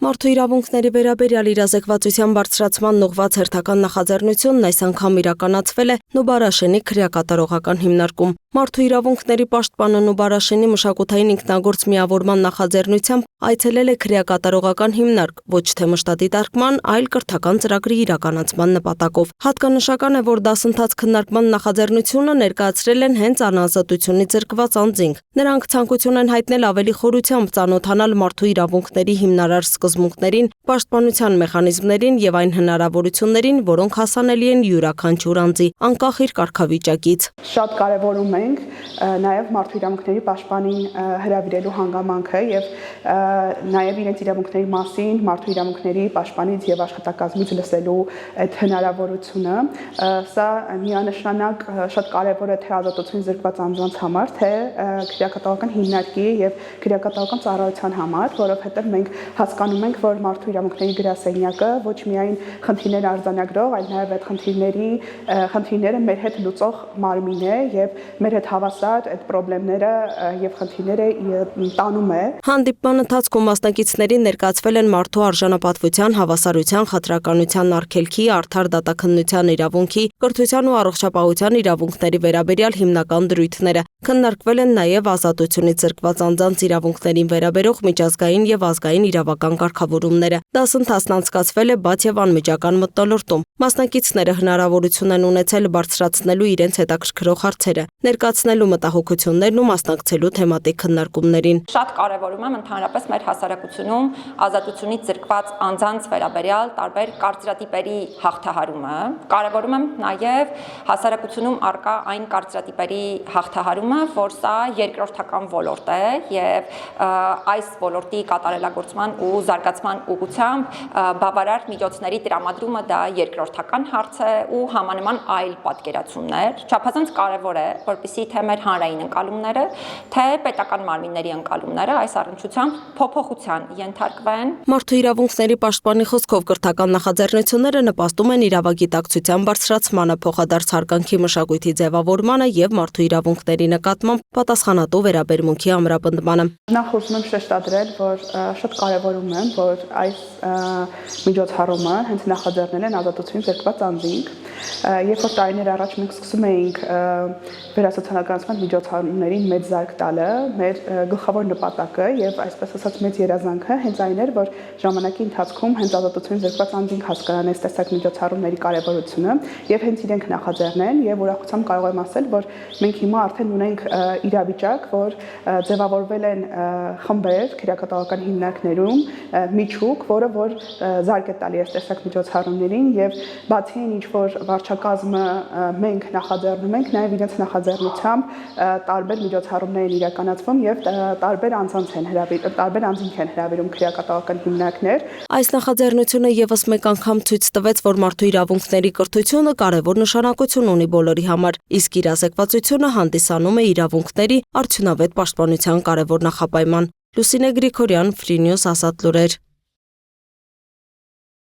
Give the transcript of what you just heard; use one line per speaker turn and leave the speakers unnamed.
Մարդու իրավունքների վերաբերյալ իրազեկվածության բարձրացման ուղղված հերթական նախաձեռնությունն այս անգամ իրականացվել է Նուբարաշենի քրեակատարողական հիմնարկում։ Մարդու իրավունքների պաշտպանը Նուբարաշենի մշակութային ինքնագործ միավորման նախաձեռնությամբ այցելել է քրեակատարողական հիմնարկ, ոչ թե մշտադիտարկման, այլ կրթական ծրագրի իրականացման նպատակով։ Հատկանշական է, որ դասընթաց քննարկման նախաձեռնությունը ներկայացրել են հենց անազատությունից զրկված անձինք։ Նրանք ցանկություն են հայտնել ավելի խորությամբ ծանոթանալ մարդու իրավունքների հիմնարար սկզբունքներին, պաշտպանության մեխանիզմներին եւ այն հնարավորություններին, որոնք հասանելի են յուրաքանչյուր անձի, անկախ իր կարգավիճակից։
Շատ կարևորում ենք նաեւ մարդու իրավունքների պաշտպանին հրավիրելու հանգամանքը եւ նաեւ իրենց իրավունքների մասին մարդու իրավունքների պաշտպանից եւ աշխատակազմից լսելու այդ հնարավորությունը։ Սա միանշանակ շատ կարևոր է թե ազատությունից զրկված անձանց համար, թե քրեակատարողական հիմնարկի եւ քրեակատարողական ծառայության համար, որովհետեւ մենք հասկանում ենք, որ մարդու իրավունքների գրասենյակը ոչ միայն խնդիրներ արձանագրող, այլ նաև այդ խնդիրները մեր հետ լուծող մարմին է եւ մեր հետ հավասար այդ խնդիրները եւ խնդիրները տանում է։
Հանդիպման ընթացքում մասնակիցներին ներկայացվել են մարդու արժանապատվության, հավասարության, խտրականության արգելքի, արդար դատաքննության իրավունքի, կրթության ու առողջապահության իրավունքների վերաբերյալ հիմնական դրույթները։ Քննարկվել են նաև ազատությունից զրկված անձանց իրավունքներին վերաբերող միջազգային եւ ազգային իրավական կարգավորումները։ Դասընթացն անցկացվել է բաց եւ անմիջական մթնոլորտում։ Մասնակիցները հնարավորություն են ունեցել բարձրացնելու իրենց հետաքրքրող հարցերը, ներկայացնելու մտահոգություններն ու մասնակցելու թեմատիկ քննարկումներին։
Շատ կարևորում եմ ընդհանրապես մեր հասարակությունում ազատությունից զրկված անձանց վերաբերյալ տարբեր կարծրատիպերի հաղթահարումը։ Կարևորում եմ նաև հասարակությունում առկա այն կարծրատիպերի հաղթահարումը, որ սա երկրորդական ոլորտ է եւ այս ոլորտի կատարելագործման ու զարգացման ուղղությամբ բավարար միջոցների տրամադրումը դա երկրորդական հարց է ու համանման այլ պատկերացումներ։ Չափազանց կարևոր է, որպեսզի թե մեր հանրային ընկալումները, թե պետական մարմինների ընկալումները այս առնչությամբ փոփոխության ենթարկվեն։
Մարդու իրավունքների պաշտպանի խոսքով կրթական նախաձեռնությունները նպաստում են իրավագիտակցության բարձրացմանը, փոխադարձ հարկանքի մշակույթի ձևավորմանը եւ մարդու իրավունքների նկատմամբ պատասխանատու վերաբերմունքի ամրապնդմանը։
Նախ ուզում եմ շեշտադրել, որ շատ կարևորում եմ, որ այս միջոցառումը հենց նախաձեռնել են ազատությունից զրկված անձինք։ Երբ որ տարիներ առաջ մենք սկսում էինք վերասոցիալականացման միջոցառումներին մեծ զարգ տալը, մեր գլխավոր նպատակը եւ այսպես ասած մեծ երազանքը հենց այն էր, որ ժամանակի ընթացքում հենց ազատությունից զրկված անձինք հասկանան այս տեսակ միջոցառումների կարևորությունը եւ հենց իրենք նախաձեռնեն եւ ուրախությամբ կարող եմ ասել, որ մենք հիմա արդեն ունենք իրավիճակ, որ ձևավորվել են խմբեր քրեակատարողական հիմնարկներում միջուկ, որը որ զարգ է տալի այս տեսակ միջոցառումներին եւ բացի այն ինչ որ վարչակազմը մենք նախաձեռնում ենք, նաեւ իրենց նախաձեռնությամբ տարբեր միջոցառումներ են իրականացվում եւ տարբեր անձինք են հրավիրում քրեակատարողական հիմնարկներ։
Այս նախաձեռնությունը եւս մեկ անգամ ցույց տվեց, որ մարդու իրավունքների կրթությունը կարևոր նշանակություն ունի բոլորի համար, իսկ իրազեկվածությունը հանդիսանում է իրավունքների արդյունավետ պաշտպանության կարևոր նախապայման։ Լուսինե Գրիգորյան, Free News, Ազատ լուրեր։